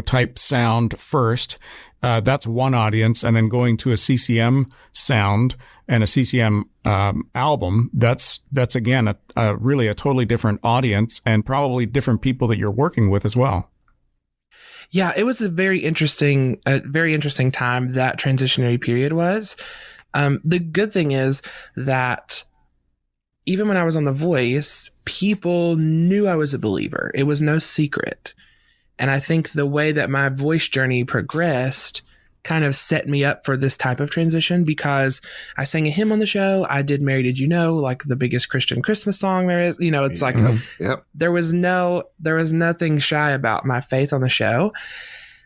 type sound first, that's one audience, and then going to a CCM sound and a CCM album, that's again a really a totally different audience and probably different people that you're working with as well. Yeah, it was a very interesting time that transitionary period was. The good thing is that even when I was on The Voice, people knew I was a believer. It was no secret. And I think the way that my voice journey progressed kind of set me up for this type of transition because I sang a hymn on the show. I did Mary Did You Know, like the biggest Christian Christmas song there is. It's like there was nothing shy about my faith on the show.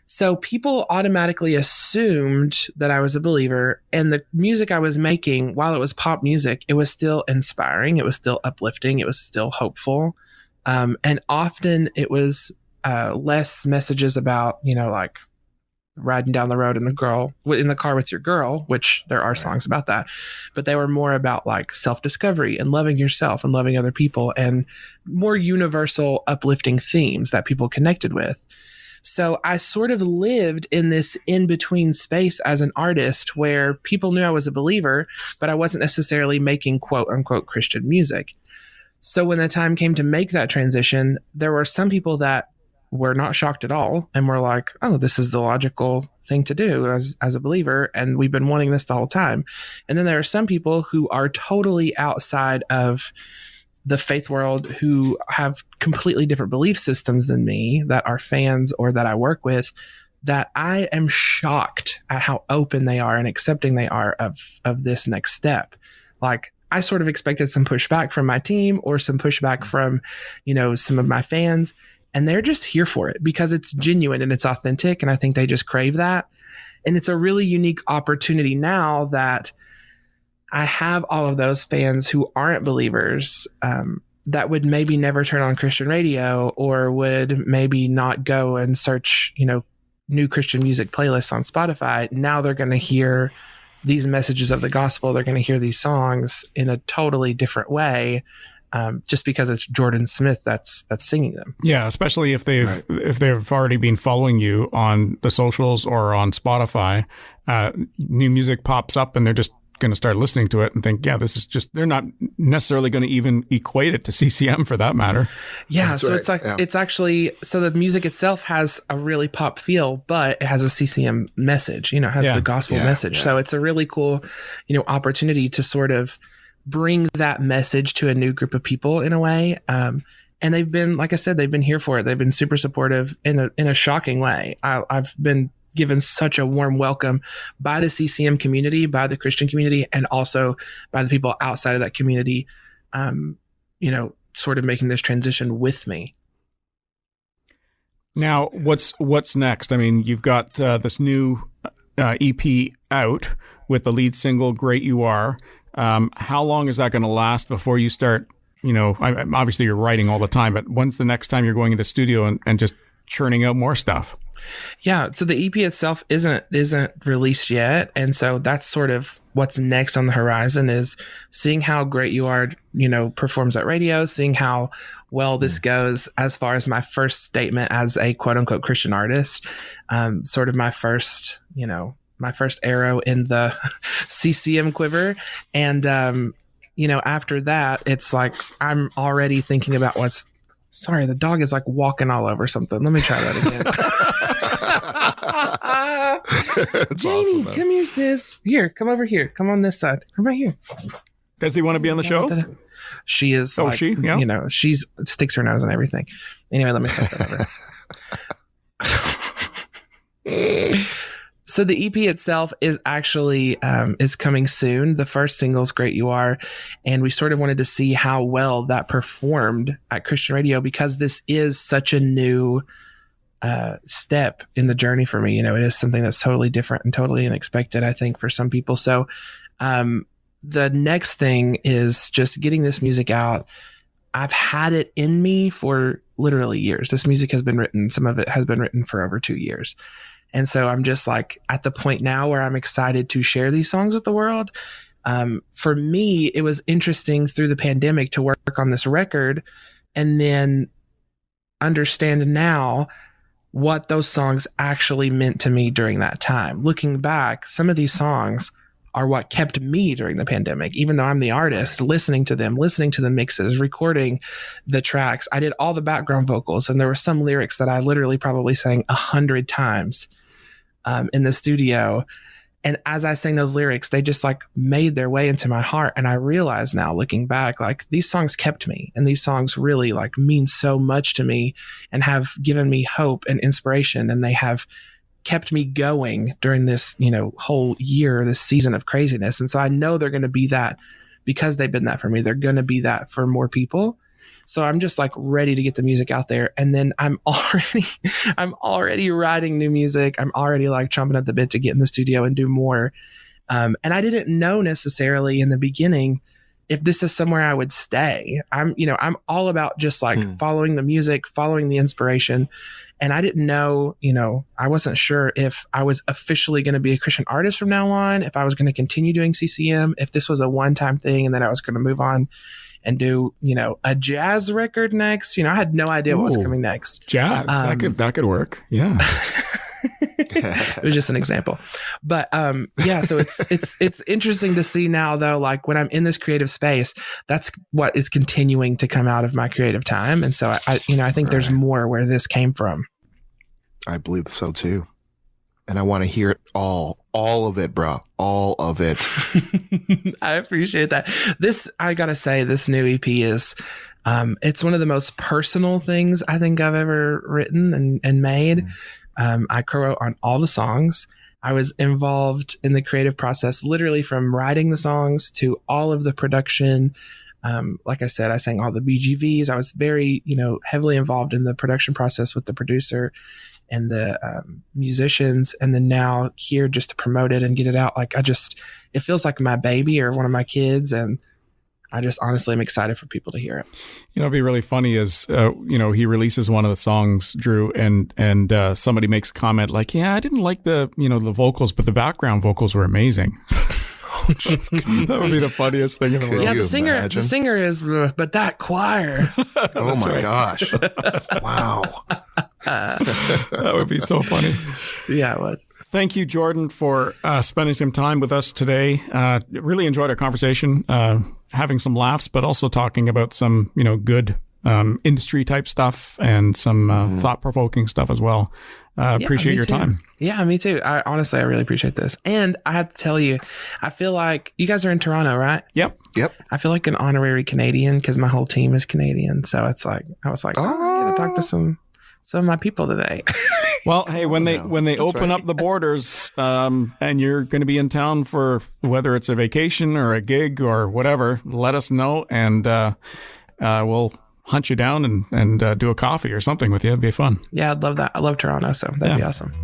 So people automatically assumed that I was a believer, and the music I was making, while it was pop music, it was still inspiring. It was still uplifting. It was still hopeful. And often it was less messages about, like riding down the road and in the car with your girl, which there are songs about that, but they were more about like self-discovery and loving yourself and loving other people and more universal uplifting themes that people connected with. So I sort of lived in this in-between space as an artist where people knew I was a believer, but I wasn't necessarily making quote unquote Christian music. So when the time came to make that transition, there were some people that were not shocked at all and were like, oh, this is the logical thing to do as a believer. And we've been wanting this the whole time. And then there are some people who are totally outside of the faith world who have completely different belief systems than me that are fans or that I work with, that I am shocked at how open they are and accepting they are of this next step. Like, I sort of expected some pushback from my team or some pushback from, some of my fans. And they're just here for it because it's genuine and it's authentic. And I think they just crave that. And it's a really unique opportunity now that I have all of those fans who aren't believers, that would maybe never turn on Christian radio or would maybe not go and search, new Christian music playlists on Spotify. Now they're going to hear these messages of the gospel. They're going to hear these songs in a totally different way. Just because it's Jordan Smith that's singing them. Yeah, especially if they've already been following you on the socials or on Spotify, new music pops up and they're just going to start listening to it and think, yeah, this is just, they're not necessarily going to even equate it to CCM for that matter. Yeah. That's so right. it's like, Yeah. It's actually, so the music itself has a really pop feel, but it has a CCM message, it has the gospel message. Yeah. So it's a really cool, opportunity to sort of bring that message to a new group of people in a way. And they've been, like I said, they've been here for it. They've been super supportive in a shocking way. I've been given such a warm welcome by the CCM community, by the Christian community, and also by the people outside of that community, sort of making this transition with me. Now, what's next? I mean, you've got this new EP out with the lead single, Great You Are. How long is that going to last before you start, obviously you're writing all the time, but when's the next time you're going into studio and just churning out more stuff? Yeah. So the EP itself isn't released yet. And so that's sort of what's next on the horizon is seeing how Great You Are, performs at radio, seeing how well this goes as far as my first statement as a quote unquote Christian artist, sort of my first arrow in the CCM quiver. And, after that, it's like, I'm already thinking about sorry, the dog is like walking all over something. Let me try that again. Janie, awesome, come here, sis. Here, come over here. Come on this side. Come right here. Does he want to be on the show? She is. Oh, she? Yeah. She sticks her nose and everything. Anyway, let me start that over. So the EP itself is actually is coming soon. The first single is Great You Are, and we sort of wanted to see how well that performed at Christian radio because this is such a new step in the journey for me. You know, it is something that's totally different and totally unexpected, I think, for some people. So the next thing is just getting this music out. I've had it in me for literally years. This music has been written. Some of it has been written for over 2 years. And so I'm just like at the point now where I'm excited to share these songs with the world. For me, it was interesting through the pandemic to work on this record and then understand now what those songs actually meant to me during that time. Looking back, some of these songs are what kept me during the pandemic, even though I'm the artist, listening to them, listening to the mixes, recording the tracks. I did all the background vocals, and there were some lyrics that I literally probably sang 100 times in the studio. And as I sang those lyrics, they just like made their way into my heart. And I realize now, looking back, like these songs kept me, and these songs really like mean so much to me and have given me hope and inspiration. And they have kept me going during this, you know, whole year, this season of craziness. And so I know they're going to be that because they've been that for me. They're going to be that for more people. So I'm just like ready to get the music out there. And then I'm already writing new music. I'm already like chomping at the bit to get in the studio and do more. And I didn't know necessarily in the beginning if this is somewhere I would stay. I'm all about just like following the music, following the inspiration. And I didn't know, I wasn't sure if I was officially going to be a Christian artist from now on, if I was going to continue doing CCM, if this was a one-time thing and then I was going to move on and do, a jazz record next. I had no idea what was coming next. Jazz. That could work. Yeah. It was just an example. But yeah, so it's interesting to see now though, like when I'm in this creative space, that's what is continuing to come out of my creative time. And so I think there's more where this came from. I believe so too. And I want to hear it all of it, bro. All of it. I appreciate that. I gotta say, this new EP is, it's one of the most personal things I think I've ever written and made. I co-wrote on all the songs. I was involved in the creative process, literally from writing the songs to all of the production. Like I said, I sang all the BGVs. I was very, heavily involved in the production process with the producer and the musicians. And then now here just to promote it and get it out. Like it feels like my baby or one of my kids. And I just honestly am excited for people to hear it. It'd be really funny is, he releases one of the songs, Drew, and somebody makes a comment like, yeah, I didn't like the vocals, but the background vocals were amazing. That would be the funniest thing in the world. Yeah, the singer is, but that choir. Oh my gosh. Wow. That would be so funny. Yeah, it would. Thank you, Jordan, for spending some time with us today. Really enjoyed our conversation, having some laughs, but also talking about some, good industry type stuff and some thought-provoking stuff as well. Appreciate your time. Yeah, me too. I really appreciate this. And I have to tell you, I feel like you guys are in Toronto, right? Yep. I feel like an honorary Canadian because my whole team is Canadian. So it's like, I was like, I'm going to talk to some of my people today. Well, hey, when they open up the borders, and you're going to be in town for whether it's a vacation or a gig or whatever, let us know, and we'll hunt you down and do a coffee or something with you. It'd be fun. Yeah, I'd love that. I love Toronto, so that'd be awesome.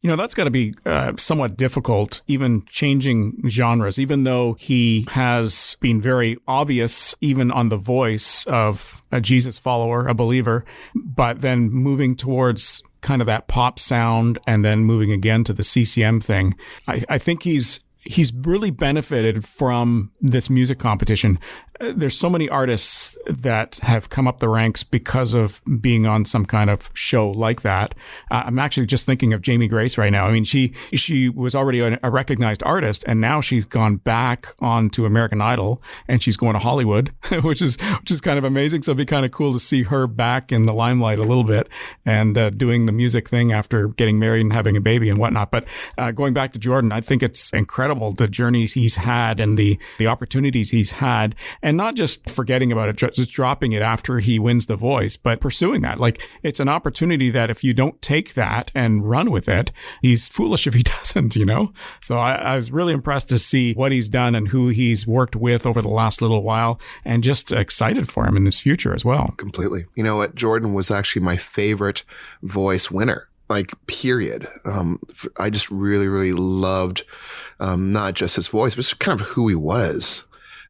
That's got to be somewhat difficult, even changing genres, even though he has been very obvious, even on the voice of a Jesus follower, a believer, but then moving towards kind of that pop sound and then moving again to the CCM thing. I think he's really benefited from this music competition. There's so many artists that have come up the ranks because of being on some kind of show like that. I'm actually just thinking of Jamie Grace right now. I mean, she was already a recognized artist, and now she's gone back onto American Idol, and she's going to Hollywood, which is kind of amazing. So it'd be kind of cool to see her back in the limelight a little bit and doing the music thing after getting married and having a baby and whatnot. But going back to Jordan, I think it's incredible the journeys he's had and the opportunities he's had. and not just forgetting about it, just dropping it after he wins The Voice, but pursuing that. Like, it's an opportunity that if you don't take that and run with it, he's foolish if he doesn't, you know? So I was really impressed to see what he's done and who he's worked with over the last little while, and just excited for him in his future as well. Completely. You know what? Jordan was actually my favorite Voice winner. Like, period. I just really, really loved, not just his voice, but just kind of who he was.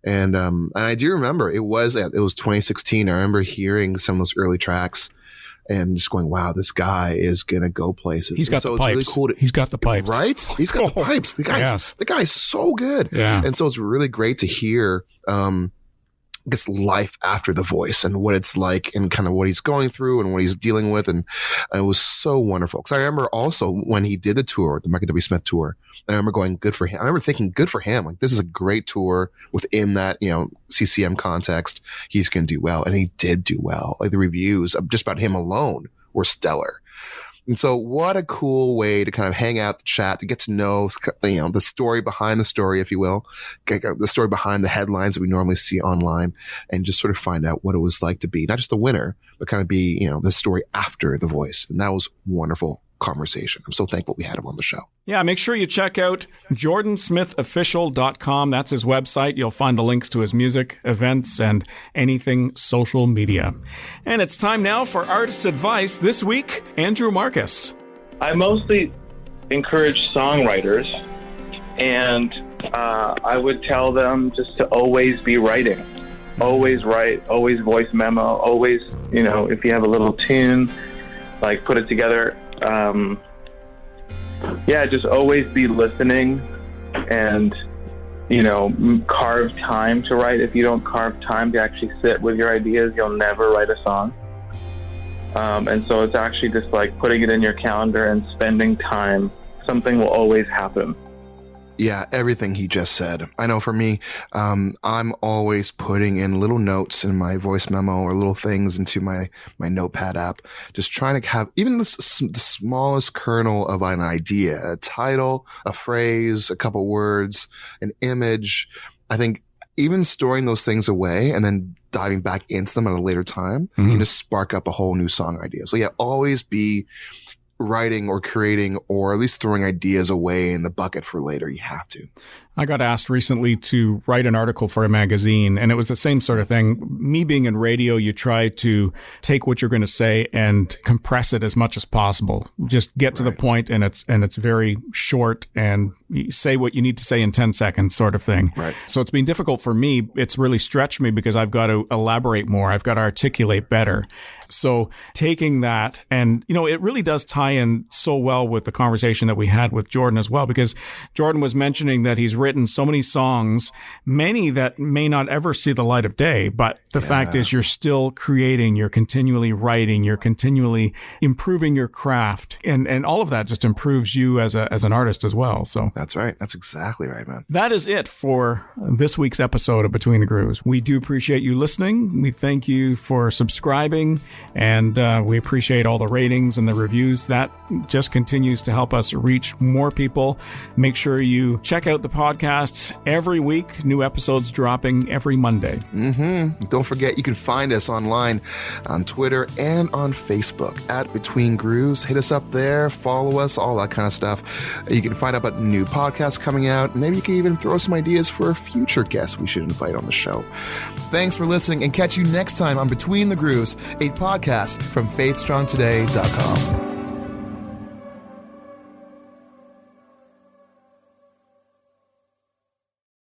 And I do remember it was 2016. I remember hearing some of those early tracks and just going, wow, this guy is going to go places. He's got the pipes. Really cool He's got the pipes. Right? He's got the pipes. The guy's so good. Yeah. And so it's really great to hear, I guess, life after The Voice and what it's like and kind of what he's going through and what he's dealing with. And it was so wonderful. Because I remember also when he did the tour, the Michael W. Smith tour, I remember going, good for him. I remember thinking, good for him. Like, this is a great tour within that, you know, CCM context. He's going to do well. And he did do well. Like, the reviews of just about him alone were stellar. And so what a cool way to kind of hang out, chat, to get to know, you know, the story behind the story, if you will, the story behind the headlines that we normally see online, and just sort of find out what it was like to be not just the winner, but kind of be, you know, the story after The Voice. And that was wonderful conversation. I'm so thankful we had him on the show. Yeah, make sure you check out jordansmithofficial.com. That's his website. You'll find the links to his music, events, and anything social media. And it's time now for Artist Advice. This week, Andrew Marcus. I mostly encourage songwriters, and I would tell them just to always be writing. Always write, always voice memo, always, you know, if you have a little tune, like, put it together. Just always be listening and, you know, carve time to write. If you don't carve time to actually sit with your ideas, you'll never write a song. And so it's actually just like putting it in your calendar and spending time. Something will always happen. Yeah, everything he just said. I know for me, I'm always putting in little notes in my voice memo or little things into my notepad app, just trying to have even the smallest kernel of an idea, a title, a phrase, a couple words, an image. I think even storing those things away and then diving back into them at a later time can just spark up a whole new song idea. So yeah, always be writing or creating, or at least throwing ideas away in the bucket for later. You have to. I got asked recently to write an article for a magazine, and it was the same sort of thing. Me being in radio, you try to take what you're going to say and compress it as much as possible. Just get to the point, and it's very short, and you say what you need to say in 10 seconds sort of thing. Right. So it's been difficult for me. It's really stretched me because I've got to elaborate more. I've got to articulate better. So taking that, and, you know, it really does tie in so well with the conversation that we had with Jordan as well, because Jordan was mentioning that he's written so many songs, many that may not ever see the light of day. But the fact is, you're still creating, you're continually writing, you're continually improving your craft. And all of that just improves you as an artist as well. So that's right. That's exactly right, man. That is it for this week's episode of Between the Grooves. We do appreciate you listening. We thank you for subscribing, and we appreciate all the ratings and the reviews. That just continues to help us reach more people. Make sure you check out the podcast every week. New episodes dropping every Monday. Don't forget, you can find us online on Twitter and on Facebook at Between Grooves. Hit us up there, follow us, all that kind of stuff. You can find out about new podcasts coming out. Maybe you can even throw some ideas for future guests we should invite on the show. Thanks for listening, and catch you next time on Between the Grooves, a podcast from faithstrongtoday.com.